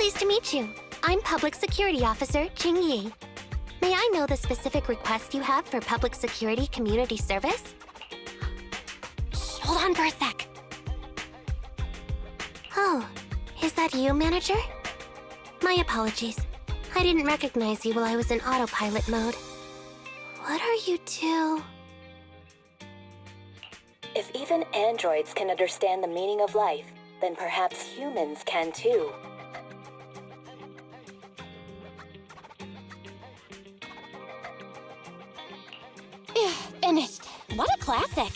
Pleased to meet you. I'm Public Security Officer Qinqyi. May I know the specific request you have for public security community service? Shh, hold on for a sec. Oh, is that you, Manager? My apologies. I didn't recognize you while I was in autopilot mode. What are you two? If even androids can understand the meaning of life, then perhaps humans can too. Finished. What a classic.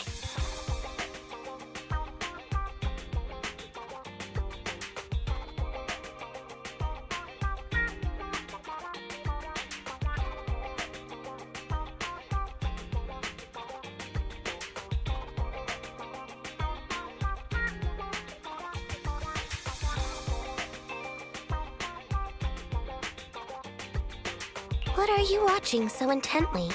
What are you watching so intently?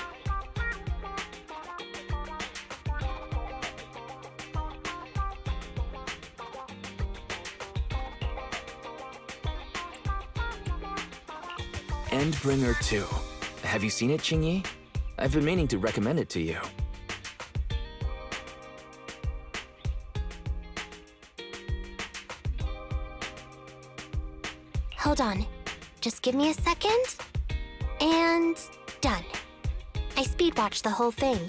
Endbringer 2. Have you seen it, Qinqyi? I've been meaning to recommend it to you. Hold on. Just give me a second. And done. I speed-watched the whole thing.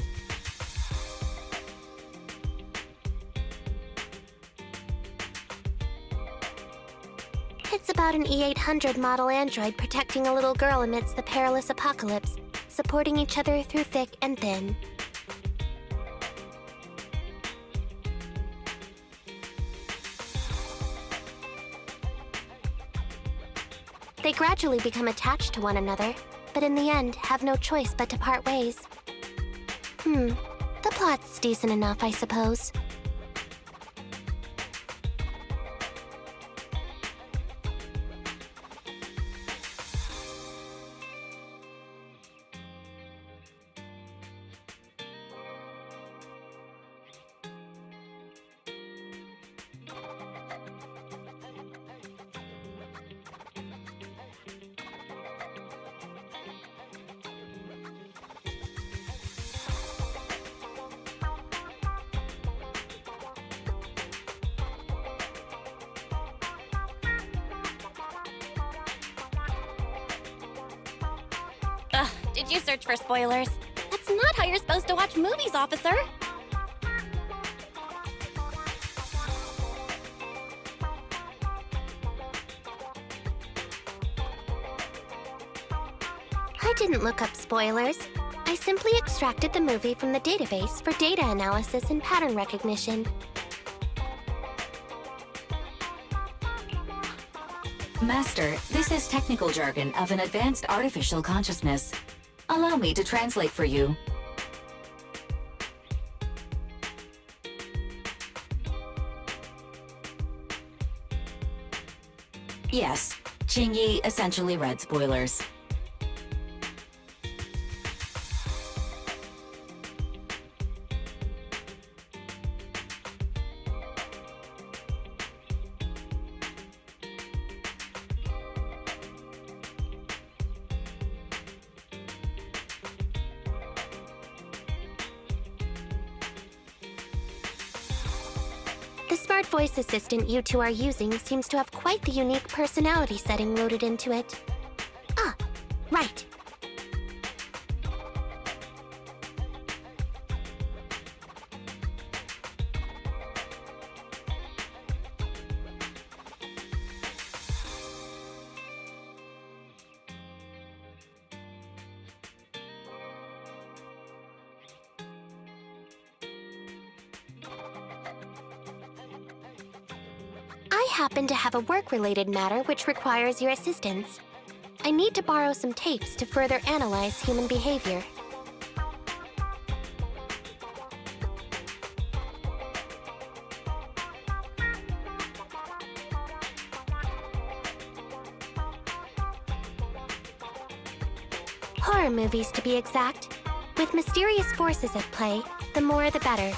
It's about an E-800 model android protecting a little girl amidst the perilous apocalypse, supporting each other through thick and thin. They gradually become attached to one another, but in the end have no choice but to part ways. The plot's decent enough, I suppose. Did you search for spoilers? That's not how you're supposed to watch movies, officer! I didn't look up spoilers. I simply extracted the movie from the database for data analysis and pattern recognition. Master, this is technical jargon of an advanced artificial consciousness. Allow me to translate for you. Yes, Qinqyi essentially read spoilers. The smart voice assistant you two are using seems to have quite the unique personality setting loaded into it. Ah, right. I happen to have a work-related matter which requires your assistance. I need to borrow some tapes to further analyze human behavior. Horror movies, to be exact. With mysterious forces at play, the more the better.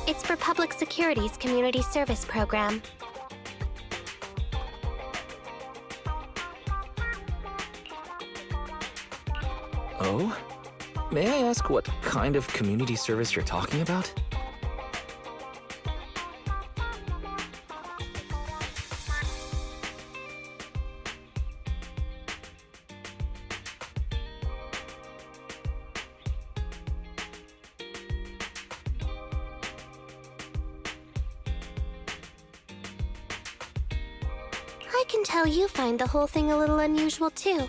It's for Public Security's Community Service Program. Oh? May I ask what kind of community service you're talking about? I can tell you find the whole thing a little unusual too.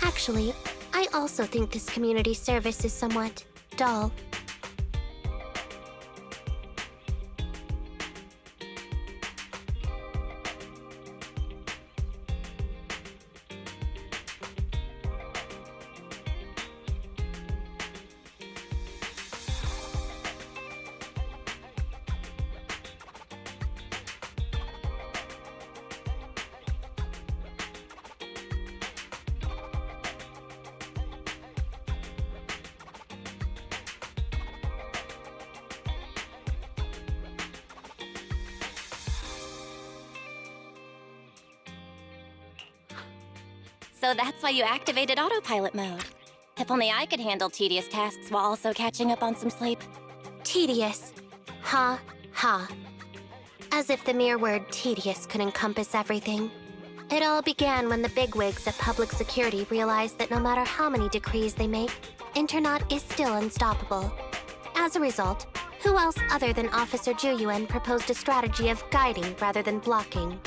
Actually, I also think this community service is somewhat dull. So that's why you activated autopilot mode. If only I could handle tedious tasks while also catching up on some sleep. Tedious. Ha, ha. As if the mere word tedious could encompass everything. It all began when the bigwigs at public security realized that no matter how many decrees they make, Internaut is still unstoppable. As a result, who else other than Officer Juyuan proposed a strategy of guiding rather than blocking?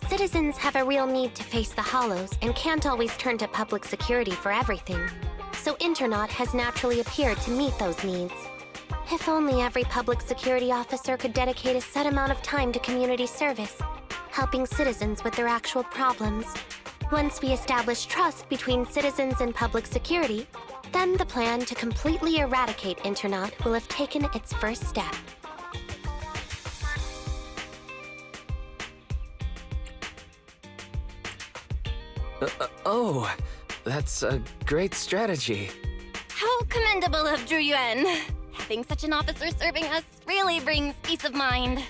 Citizens have a real need to face the hollows and can't always turn to public security for everything. So Internaut has naturally appeared to meet those needs. If only every public security officer could dedicate a set amount of time to community service, helping citizens with their actual problems. Once we establish trust between citizens and public security, then the plan to completely eradicate Internaut will have taken its first step. Oh, that's a great strategy. How commendable of Zhu Yuan! Having such an officer serving us really brings peace of mind.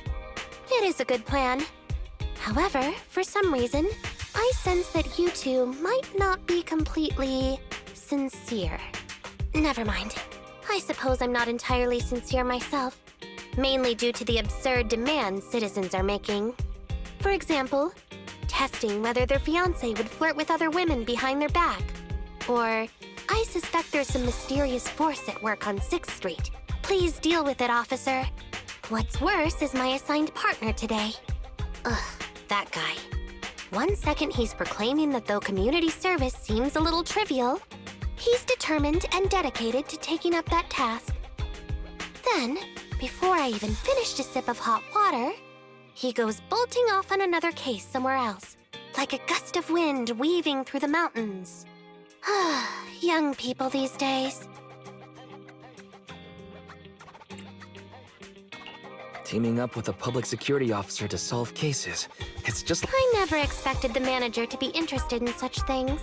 It is a good plan. However, for some reason, I sense that you two might not be completely sincere. Never mind. I suppose I'm not entirely sincere myself, mainly due to the absurd demands citizens are making. For example, testing whether their fiancé would flirt with other women behind their back. Or, I suspect there's some mysterious force at work on 6th Street. Please deal with it, officer. What's worse is my assigned partner today. Ugh, that guy. One second he's proclaiming that though community service seems a little trivial, he's determined and dedicated to taking up that task. Then, before I even finished a sip of hot water, he goes bolting off on another case somewhere else, like a gust of wind weaving through the mountains. Young people these days. Teaming up with a public security officer to solve cases. It's just I never expected the manager to be interested in such things.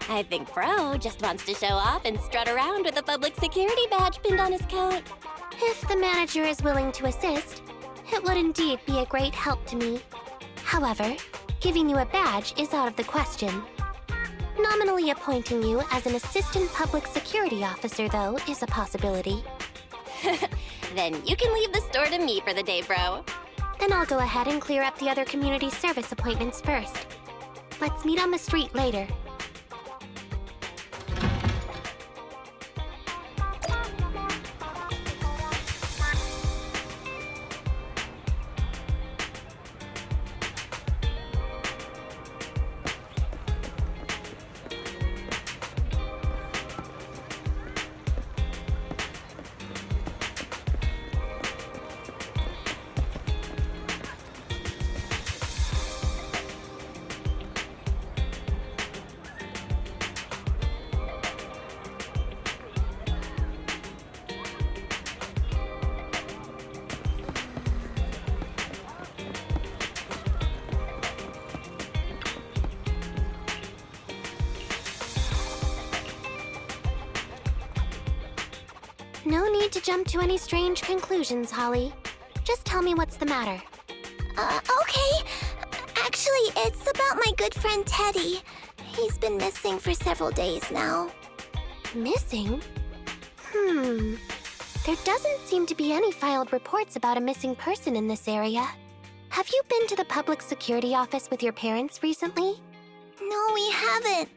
I think Bro just wants to show off and strut around with a public security badge pinned on his coat. If the manager is willing to assist, it would indeed be a great help to me. However, giving you a badge is out of the question. Nominally appointing you as an assistant public security officer, though, is a possibility. Then you can leave the store to me for the day, Bro. Then I'll go ahead and clear up the other community service appointments first. Let's meet on the street later. No need to jump to any strange conclusions, Holly. Just tell me what's the matter. Okay. Actually, it's about my good friend Teddy. He's been missing for several days now. Missing? There doesn't seem to be any filed reports about a missing person in this area. Have you been to the public security office with your parents recently? No, we haven't.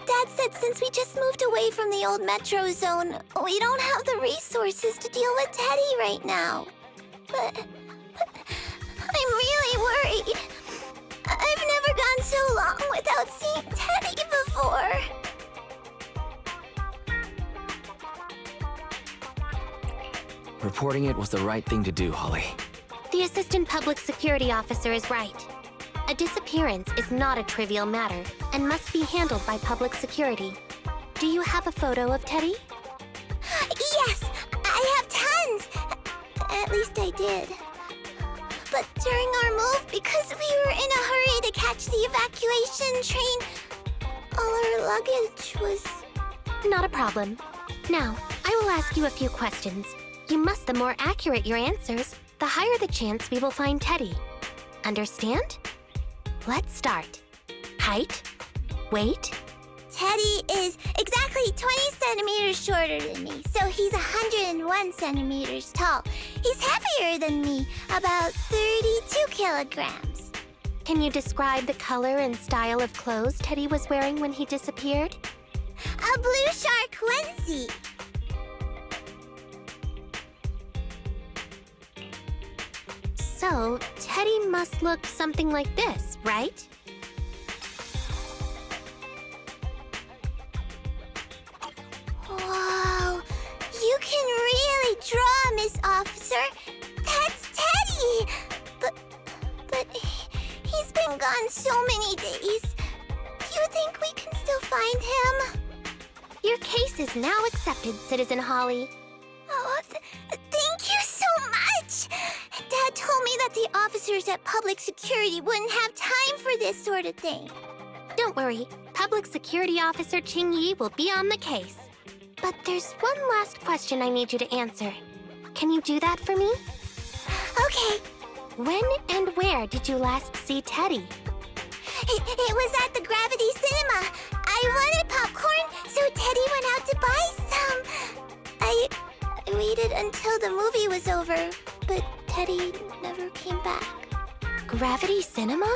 Dad said since we just moved away from the old metro zone, we don't have the resources to deal with Teddy right now. But I'm really worried. I've never gone so long without seeing Teddy before. Reporting it was the right thing to do, Holly. The assistant public security officer is right. A disappearance is not a trivial matter and must be handled by public security. Do you have a photo of Teddy? Yes, I have tons. At least I did. But during our move, because we were in a hurry to catch the evacuation train, all our luggage was... Not a problem. Now, I will ask you a few questions. The more accurate your answers, the higher the chance we will find Teddy. Understand? Let's start. Height, weight. Teddy is exactly 20 centimeters shorter than me, so he's 101 centimeters tall. He's heavier than me, about 32 kilograms. Can you describe the color and style of clothes Teddy was wearing when he disappeared? A blue shark onesie. So, Teddy must look something like this, right? Whoa, you can really draw, Miss Officer. That's Teddy. But he's been gone so many days. Do you think we can still find him? Your case is now accepted, Citizen Holly. Oh, thank you so much. Dad told me that the officers at Public Security wouldn't have time for this sort of thing. Don't worry, Public Security Officer Qinqyi will be on the case. But there's one last question I need you to answer. Can you do that for me? Okay. When and where did you last see Teddy? It was at the Gravity Cinema. I wanted popcorn, so Teddy went out to buy some. I waited until the movie was over, but Teddy never came back. Gravity Cinema?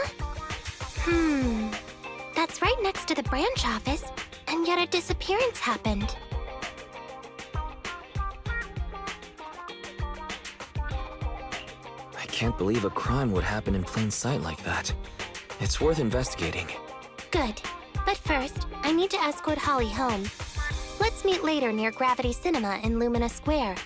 That's right next to the branch office, and yet a disappearance happened. I can't believe a crime would happen in plain sight like that. It's worth investigating. Good. But first, I need to escort Holly home. Let's meet later near Gravity Cinema in Lumina Square.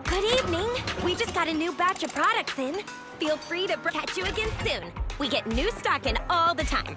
Good evening! We just got a new batch of products in. Feel free to catch you again soon. We get new stock in all the time.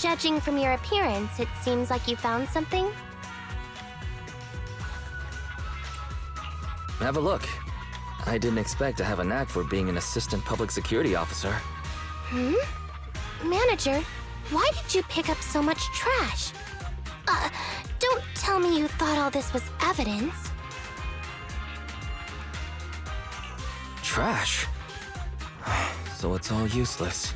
Judging from your appearance, it seems like you found something. Have a look. I didn't expect to have a knack for being an assistant public security officer. Manager, why did you pick up so much trash? Don't tell me you thought all this was evidence. Trash? So it's all useless.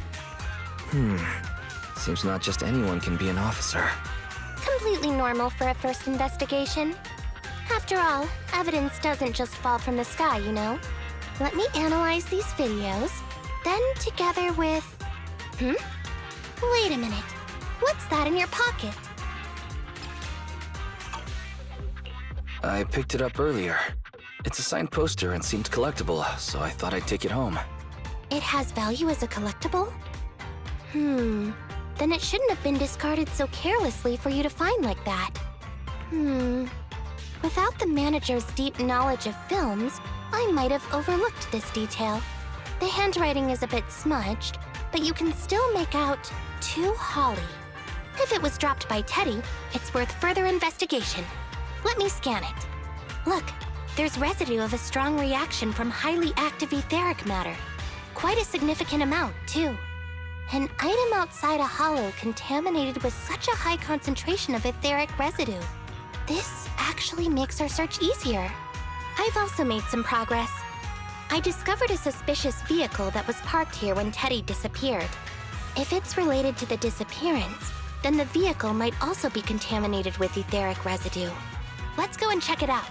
Seems not just anyone can be an officer. Completely normal for a first investigation. After all, evidence doesn't just fall from the sky, you know. Let me analyze these videos, then together with... Wait a minute. What's that in your pocket? I picked it up earlier. It's a signed poster and seemed collectible, so I thought I'd take it home. It has value as a collectible? Then it shouldn't have been discarded so carelessly for you to find like that. Without the manager's deep knowledge of films, I might have overlooked this detail. The handwriting is a bit smudged, but you can still make out "To Holly." If it was dropped by Teddy, it's worth further investigation. Let me scan it. Look, there's residue of a strong reaction from highly active etheric matter. Quite a significant amount, too. An item outside a hollow contaminated with such a high concentration of etheric residue. This actually makes our search easier. I've also made some progress. I discovered a suspicious vehicle that was parked here when Teddy disappeared. If it's related to the disappearance, then the vehicle might also be contaminated with etheric residue. Let's go and check it out.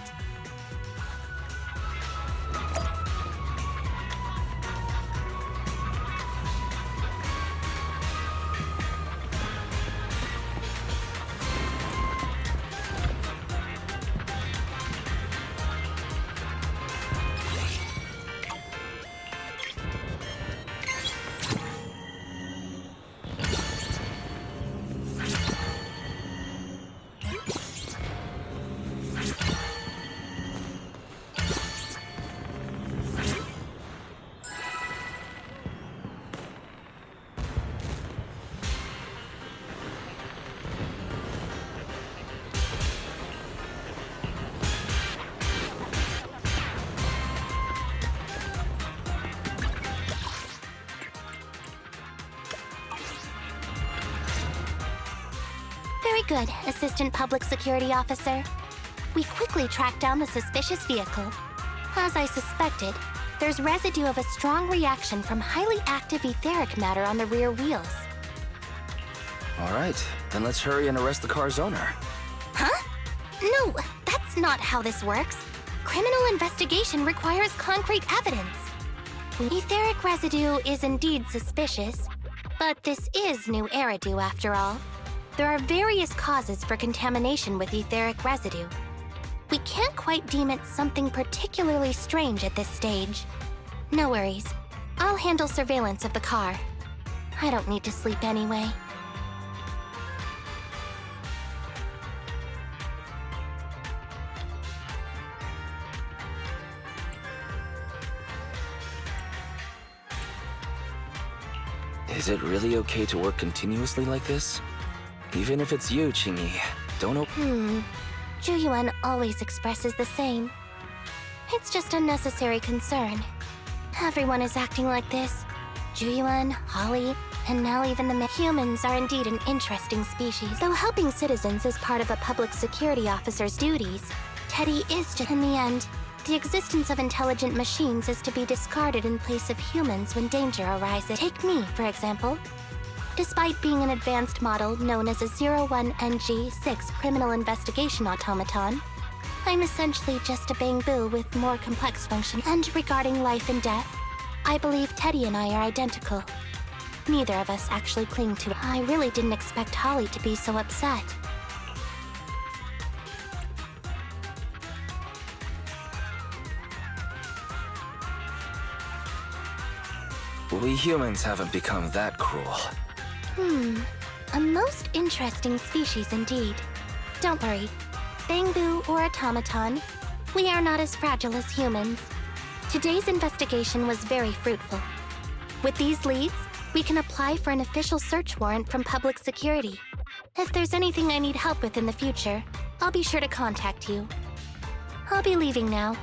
Very good, Assistant Public Security Officer. We quickly tracked down the suspicious vehicle. As I suspected, there's residue of a strong reaction from highly active etheric matter on the rear wheels. All right, then let's hurry and arrest the car's owner. Huh? No, that's not how this works. Criminal investigation requires concrete evidence. Etheric residue is indeed suspicious, but this is new Eridu after all. There are various causes for contamination with etheric residue. We can't quite deem it something particularly strange at this stage. No worries. I'll handle surveillance of the car. I don't need to sleep anyway. Is it really okay to work continuously like this? Even if it's you, Qinqyi, don't Zhu always expresses the same. It's just unnecessary concern. Everyone is acting like this. Zhu, Holly, and now even the humans are indeed an interesting species. Though helping citizens is part of a public security officer's duties, Teddy is just in the end. The existence of intelligent machines is to be discarded in place of humans when danger arises. Take me, for example. Despite being an advanced model known as a 01NG6 criminal investigation automaton, I'm essentially just a bamboo with more complex function. And regarding life and death, I believe Teddy and I are identical. Neither of us actually cling to it. I really didn't expect Holly to be so upset. We humans haven't become that cruel. A most interesting species indeed. Don't worry. Bamboo or automaton, we are not as fragile as humans. Today's investigation was very fruitful. With these leads, we can apply for an official search warrant from public security. If there's anything I need help with in the future, I'll be sure to contact you. I'll be leaving now.